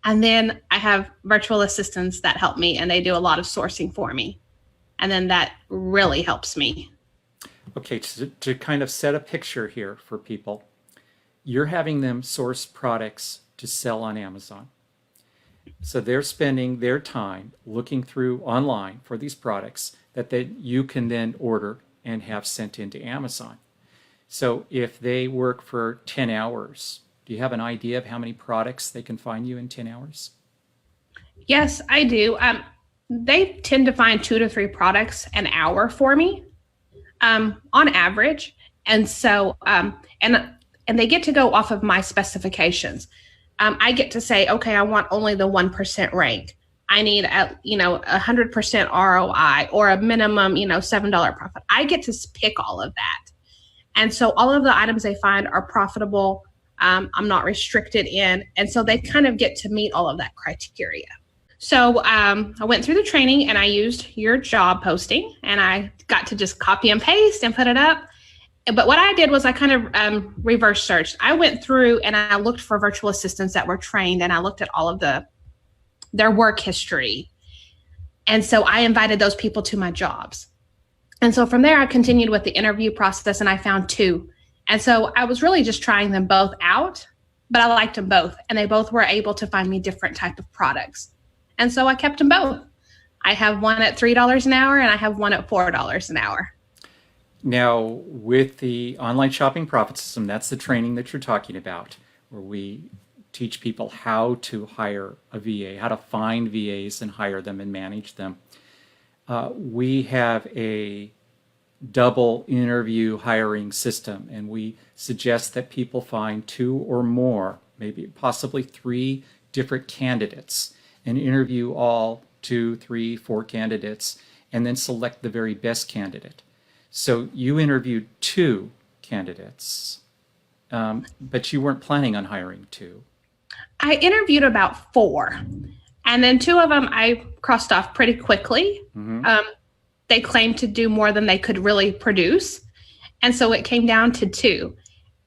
And then I have virtual assistants that help me, and they do a lot of sourcing for me. And then that really helps me. Okay, to kind of set a picture here for people, you're having them source products to sell on Amazon. So they're spending their time looking through online for these products that you can then order and have sent into Amazon. So if they work for 10 hours, do you have an idea of how many products they can find you in 10 hours? Yes, I do. They tend to find 2 to 3 products an hour for me, on average. And so, and they get to go off of my specifications. I get to say, okay, I want only the 1% rank. I need a 100% ROI or a minimum, $7 profit. I get to pick all of that. And so all of the items they find are profitable. I'm not restricted in. And so they kind of get to meet all of that criteria. So I went through the training and I used your job posting and I got to just copy and paste and put it up. But what I did was I kind of reverse searched. I went through and I looked for virtual assistants that were trained, and I looked at all of their work history. And so I invited those people to my jobs. And so from there, I continued with the interview process and I found 2. And so I was really just trying them both out, but I liked them both. And they both were able to find me different type of products. And so I kept them both. I have one at $3 an hour and I have one at $4 an hour. Now, with the online shopping profit system, that's the training that you're talking about, where we teach people how to hire a VA, how to find VAs and hire them and manage them. We have a double interview hiring system, and we suggest that people find 2 or more, maybe possibly 3 different candidates, and interview all 2, 3, 4 candidates, and then select the very best candidate. So you interviewed 2 candidates, but you weren't planning on hiring 2. I interviewed about 4, and then 2 of them I crossed off pretty quickly. Mm-hmm. They claimed to do more than they could really produce. And so it came down to 2.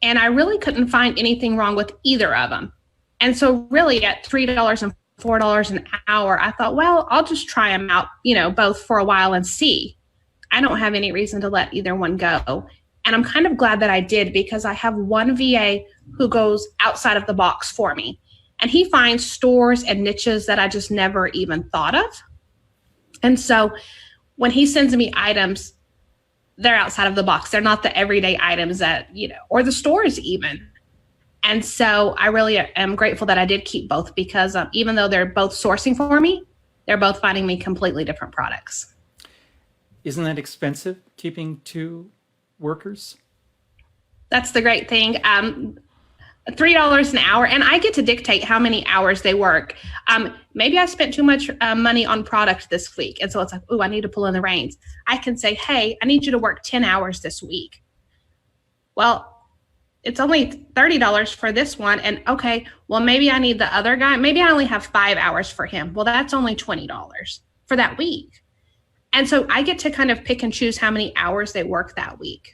And I really couldn't find anything wrong with either of them. And so really at $3 and $4 an hour, I thought, well, I'll just try them out, both for a while and see. I don't have any reason to let either one go. And I'm kind of glad that I did, because I have one VA who goes outside of the box for me. And he finds stores and niches that I just never even thought of. And so when he sends me items, they're outside of the box. They're not the everyday items that, or the stores even. And so I really am grateful that I did keep both, because even though they're both sourcing for me, they're both finding me completely different products. Isn't that expensive, keeping 2 workers? That's the great thing. $3 an hour, and I get to dictate how many hours they work. Maybe I spent too much money on product this week, and so it's like, I need to pull in the reins. I can say, hey, I need you to work 10 hours this week. Well, it's only $30 for this one, and okay, well, maybe I need the other guy. Maybe I only have 5 hours for him. Well, that's only $20 for that week. And so I get to kind of pick and choose how many hours they work that week.